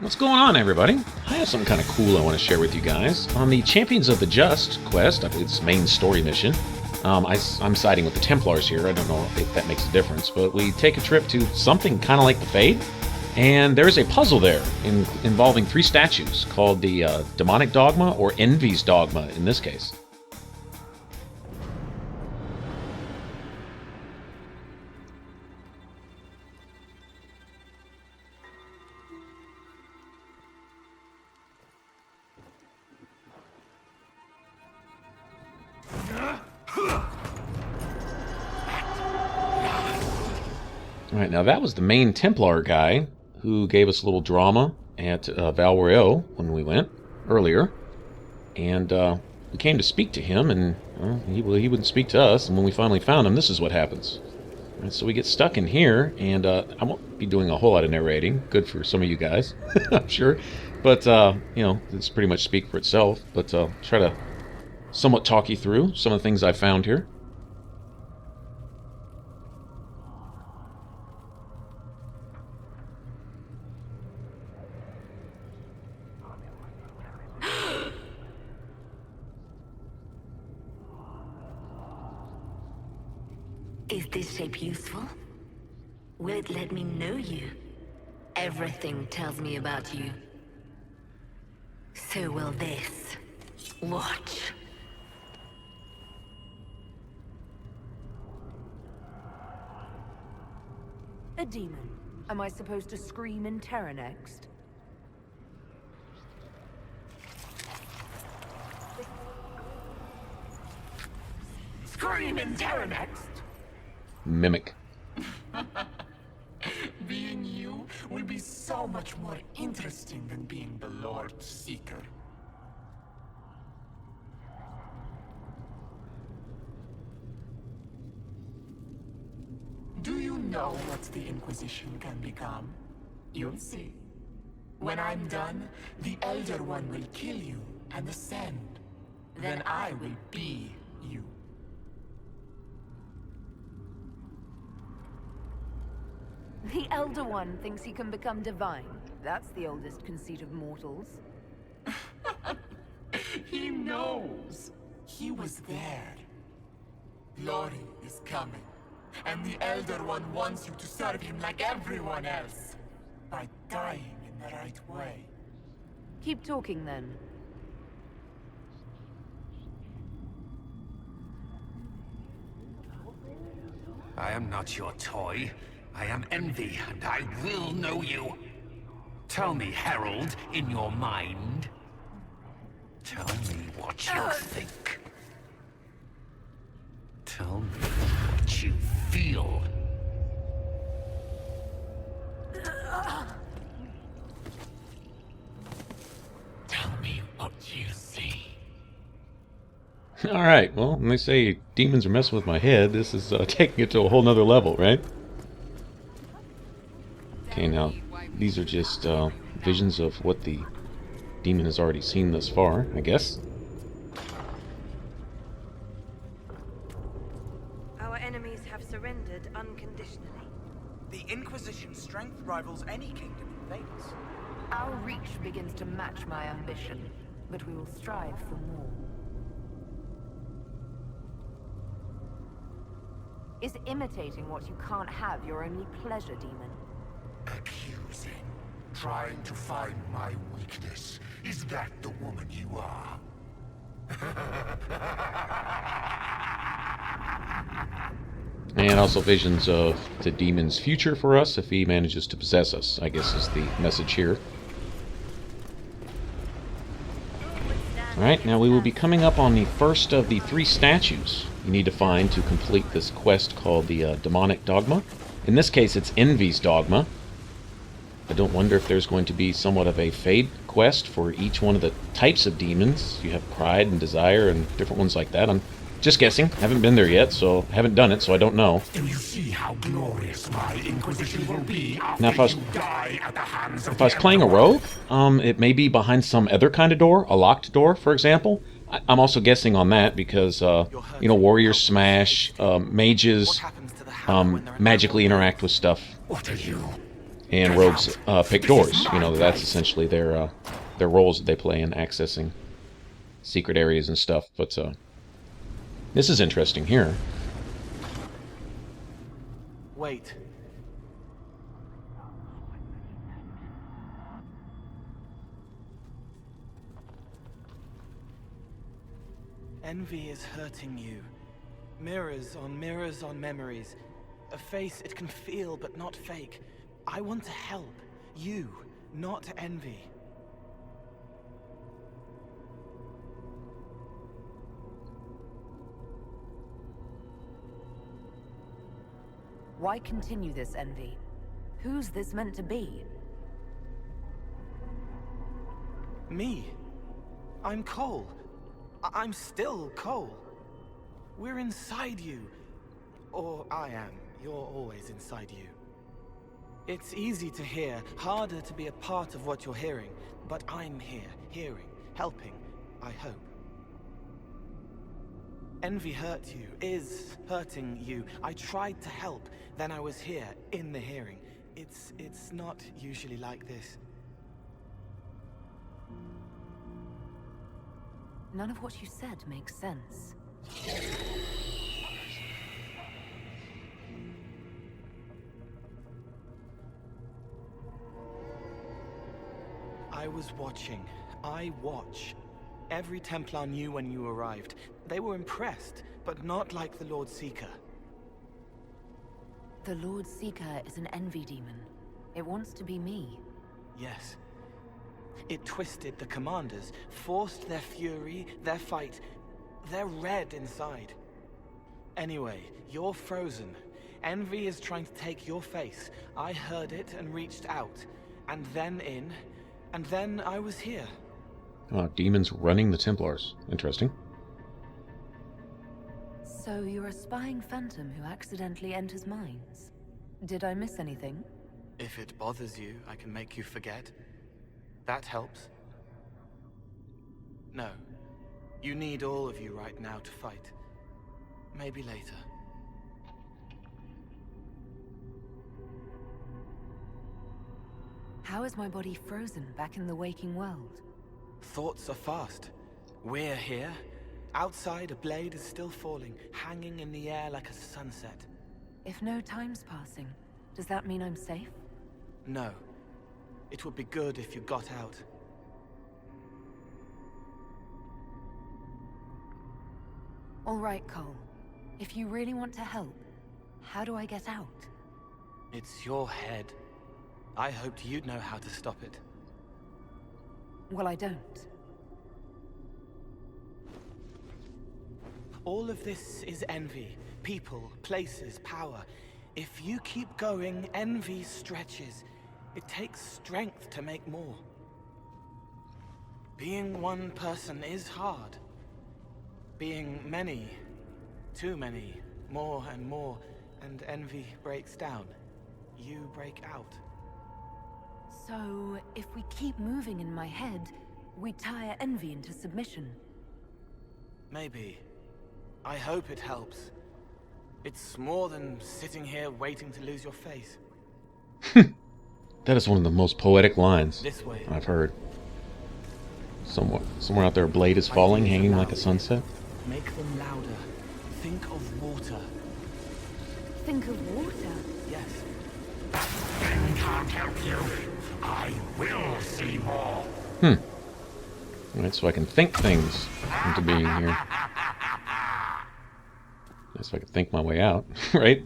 What's going on, everybody? I have something kind of cool I want to share with you guys. On the Champions of the Just quest, I believe it's main story mission, I'm siding with the Templars here. I don't know if that makes a difference, but we take a trip to something kind of like the Fade, and there's a puzzle there involving 3 statues called the Demonic Dogma, or Envy's Dogma in this case. Alright, now that was the main Templar guy who gave us a little drama at Veilfire when we went earlier. And we came to speak to him, and he wouldn't speak to us. And when we finally found him, this is what happens. Right, so we get stuck in here, and I won't be doing a whole lot of narrating. Good for some of you guys, I'm sure. But, you know, it's pretty much speak for itself. But try to somewhat talk you through some of the things I found here. Is this shape useful? Will it let me know you? Everything tells me about you. So will this. Watch. A demon. Am I supposed to scream in terror next? Scream in terror next! Mimic. Being you will be so much more interesting than being the Lord Seeker. Do you know what the Inquisition can become? You'll see. When I'm done, the Elder One will kill you and ascend. Then I will be you. The Elder One thinks he can become divine. That's the oldest conceit of mortals. He knows. He was there. Glory is coming. And the Elder One wants you to serve him like everyone else. By dying in the right way. Keep talking then. I am not your toy. I am Envy, and I will know you. Tell me, Herald, in your mind. Tell me what you think. Tell me what you feel. Tell me what you see. Alright, well, when they say demons are messing with my head, this is taking it to a whole nother level, right? Okay, now, these are just visions of what the demon has already seen thus far, I guess. Our enemies have surrendered unconditionally. The Inquisition's strength rivals any kingdom in Vegas. Our reach begins to match my ambition, but we will strive for more. Is imitating what you can't have your only pleasure, demon? Accusing. Trying to find my weakness. Is that the woman you are? And also visions of the demon's future for us if he manages to possess us, I guess is the message here. Alright, now we will be coming up on the first of the 3 statues you need to find to complete this quest called the Demonic Dogma. In this case, it's Envy's Dogma. I don't wonder if there's going to be somewhat of a Fade quest for each one of the types of demons. You have Pride and Desire and different ones like that. I'm just guessing. Haven't been there yet, so haven't done it, so I don't know. Do you see how glorious my Inquisition will be after Now, if I you die at the hands of was playing a rogue, it may be behind some other kind of door, a locked door, for example. I'm also guessing on that because, you know, warriors smash, mages magically interact with stuff. What are you? And rogues pick doors. You know, that's essentially their roles that they play in accessing secret areas and stuff. But this is interesting here. Wait. Envy is hurting you. Mirrors on memories. A face it can feel but not fake. I want to help. You, not Envy. Why continue this, Envy? Who's this meant to be? Me? I'm Cole. I'm still Cole. We're inside you. Or I am. You're always inside you. It's easy to hear, harder to be a part of what you're hearing. But I'm here, hearing, helping, I hope. Envy hurt you, is hurting you. I tried to help, then I was here, in the hearing. It's not usually like this. None of what you said makes sense. I was watching. I watch. Every Templar knew when you arrived. They were impressed, but not like the Lord Seeker. The Lord Seeker is an envy demon. It wants to be me. Yes. It twisted the commanders, forced their fury, their fight. They're red inside. Anyway, you're frozen. Envy is trying to take your face. I heard it and reached out. And then in. And then I was here. Oh, demons running the Templars. Interesting. So you're a spying phantom who accidentally enters minds. Did I miss anything? If it bothers you, I can make you forget. That helps. No. You need all of you right now to fight. Maybe later. How is my body frozen back in the waking world? Thoughts are fast. We're here. Outside, a blade is still falling, hanging in the air like a sunset. If no time's passing, does that mean I'm safe? No. It would be good if you got out. All right, Cole. If you really want to help, how do I get out? It's your head. I hoped you'd know how to stop it. Well, I don't. All of this is envy. People, places, power. If you keep going, envy stretches. It takes strength to make more. Being one person is hard. Being many, too many, more and more, and envy breaks down. You break out. So, if we keep moving in my head, we tire envy into submission. Maybe. I hope it helps. It's more than sitting here waiting to lose your face. That is one of the most poetic lines This way. I've heard. Somewhere out there, a blade is falling, hanging like a sunset. Make them louder. Think of water. Think of water. Yes. I can't help you. I will see more. Alright, so I can think things into being here. So I can think my way out, right?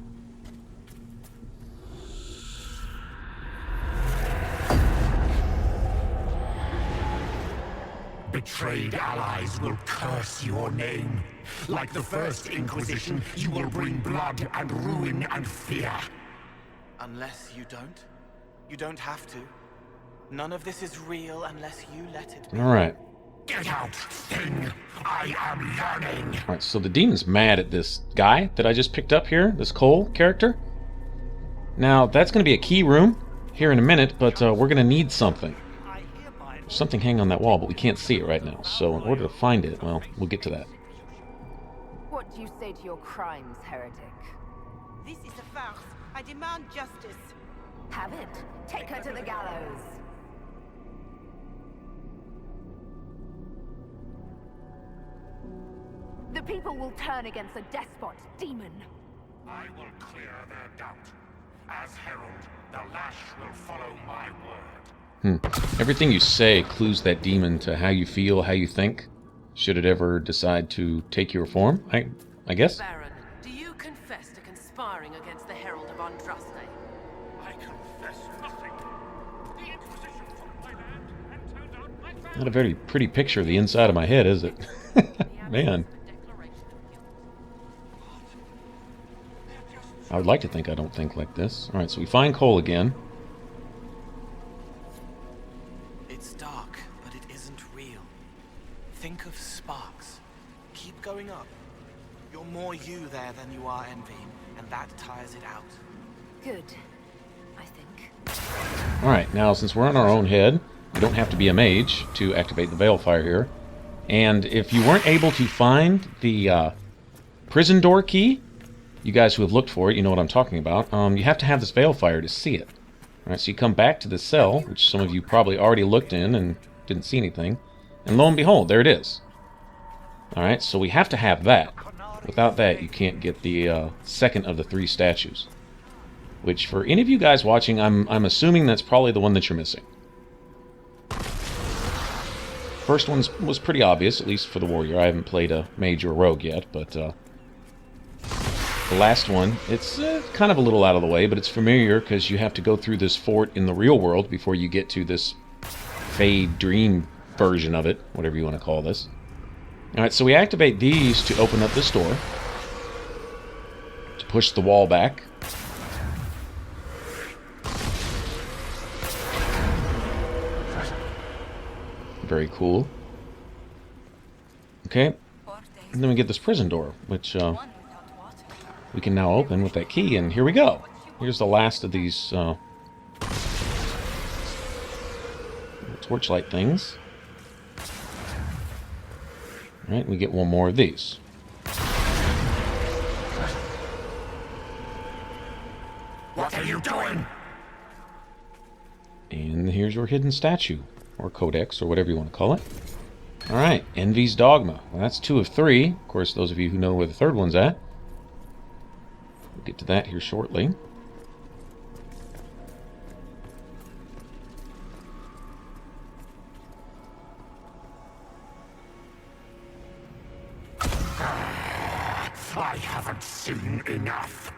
Betrayed allies will curse your name. Like the first Inquisition, you will bring blood and ruin and fear. Unless you don't. You don't have to. None of this is real unless you let it be. Alright. Get out, thing! I am yearning! Alright, so the demon's mad at this guy that I just picked up here, this Cole character. Now, that's going to be a key room here in a minute, but we're going to need something. There's something hanging on that wall, but we can't see it right now. So in order to find it, well, we'll get to that. What do you say to your crimes, heretic? This is a farce. I demand justice. Have it. Take her to the gallows. The people will turn against a despot, demon. I will clear their doubt. As herald, the lash will follow my word. Everything you say clues that demon to how you feel, how you think, should it ever decide to take your form, I guess? Baron, do you confess to conspiring against the Herald of Andraste? I confess nothing. The Inquisition took my land and turned out my family. Not a very pretty picture of the inside of my head, is it? Man. I would like to think I don't think like this. Alright, so we find Cole again. It's dark, but it isn't real. Think of sparks. Keep going up. You're more you there than you are Envy, and that tires it out. Good, I think. Alright, now since we're on our own head, you don't have to be a mage to activate the Veilfire here. And if you weren't able to find the prison door key, you guys who have looked for it, you know what I'm talking about. You have to have this Veilfire to see it. Alright, so you come back to the cell, which some of you probably already looked in and didn't see anything. And lo and behold, there it is. Alright, so we have to have that. Without that, you can't get the second of the 3 statues. Which, for any of you guys watching, I'm assuming that's probably the one that you're missing. First one was pretty obvious, at least for the warrior. I haven't played a mage or rogue yet, but the last one, it's kind of a little out of the way, but it's familiar because you have to go through this fort in the real world before you get to this Fade Dream version of it, whatever you want to call this. Alright, so we activate these to open up this door, to push the wall back. Very cool. Okay, and then we get this prison door, which we can now open with that key, and here we go. Here's the last of these torchlight things. Alright, we get one more of these. What are you doing? And here's your hidden statue, or Codex, or whatever you want to call it. Alright, Envy's Dogma. Well, that's 2 of 3. Of course, those of you who know where the third one's at. We'll get to that here shortly. I haven't seen enough.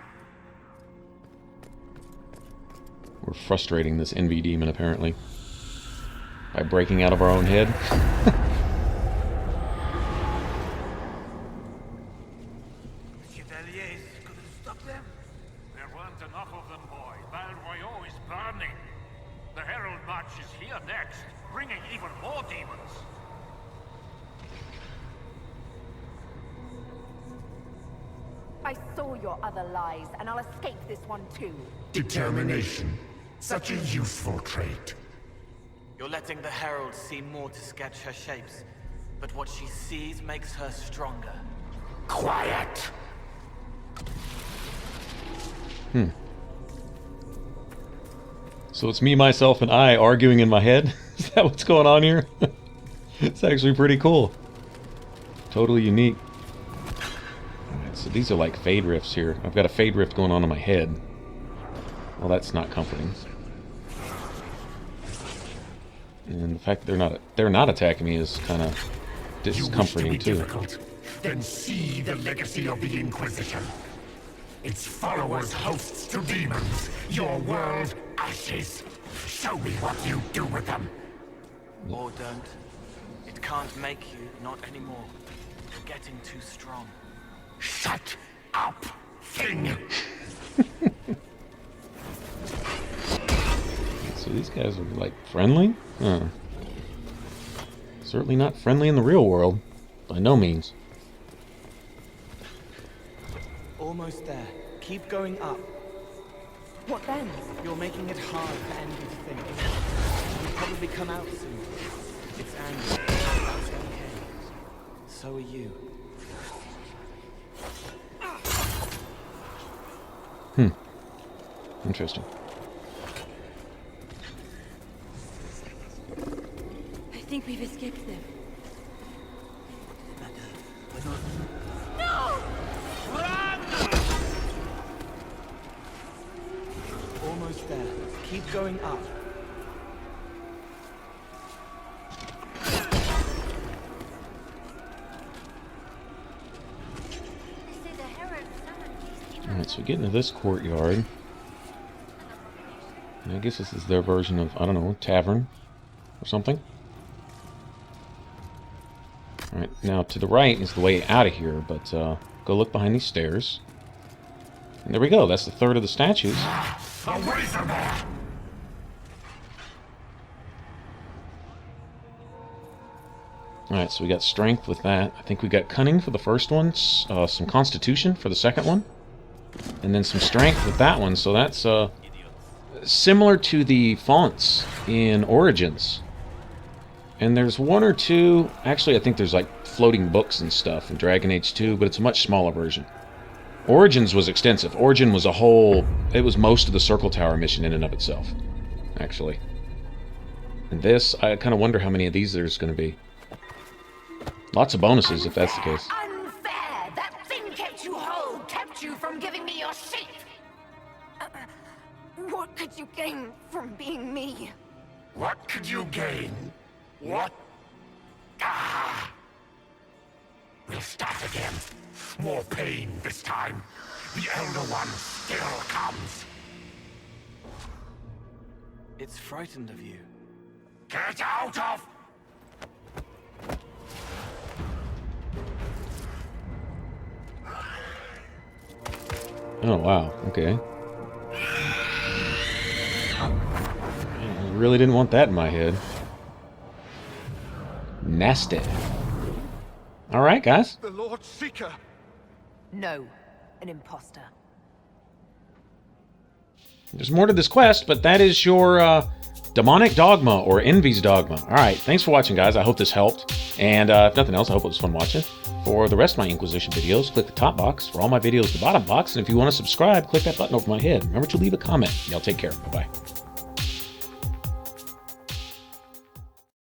We're frustrating this Envy demon, apparently, by breaking out of our own head. Chevaliers couldn't stop them? There weren't enough of them, boy. Veilfire is burning. The Herald March is here next, bringing even more demons. I saw your other lies, and I'll escape this one too. Determination. Such a useful trait. You're letting the Herald see more to sketch her shapes, but what she sees makes her stronger. Quiet! So it's me, myself, and I arguing in my head? Is that what's going on here? It's actually pretty cool. Totally unique. Alright, so these are like fade rifts here. I've got a fade rift going on in my head. Well, that's not comforting. And the fact that they're not attacking me is kind of discomforting too. Difficult, then see the legacy of the Inquisition. Its followers hosts to demons, your world ashes. Show me what you do with them. Or don't. It can't make you, not anymore. You're getting too strong. Shut up, thing! So these guys are like friendly? Huh. Certainly not friendly in the real world. By no means. Almost there. Keep going up. What then? You're making it hard for Envy to think. You'll probably come out soon. It's angry. That's okay. So are you. Interesting. think we've escaped them. Almost there. Keep going up. Alright, so we get into this courtyard. And I guess this is their version of, I don't know, tavern or something. Alright, now to the right is the way out of here, but go look behind these stairs. And there we go, that's the third of the statues. Away from there! Alright, so we got strength with that. I think we got cunning for the first one, some constitution for the second one, and then some strength with that one. So that's similar to the fonts in Origins. And there's one or two, actually I think there's like floating books and stuff in Dragon Age 2, but it's a much smaller version. Origins was extensive. Origin was a whole, it was most of the Circle Tower mission in and of itself, actually. And this, I kind of wonder how many of these there's going to be. Lots of bonuses, if that's the case. Unfair! That thing kept you whole, kept you from giving me your shape! What could you gain from being me? What could you gain? What? Ah! We'll start again. More pain this time. The Elder One still comes. It's frightened of you. Get out of... Oh, wow. Okay. I really didn't want that in my head. Nasty. Alright, guys. The Lord Seeker! No, an imposter. There's more to this quest, but that is your demonic dogma, or Envy's Dogma. Alright, thanks for watching, guys. I hope this helped. And if nothing else, I hope it was fun watching. For the rest of my Inquisition videos, click the top box. For all my videos, the bottom box. And if you want to subscribe, click that button over my head. Remember to leave a comment. Y'all take care. Bye-bye.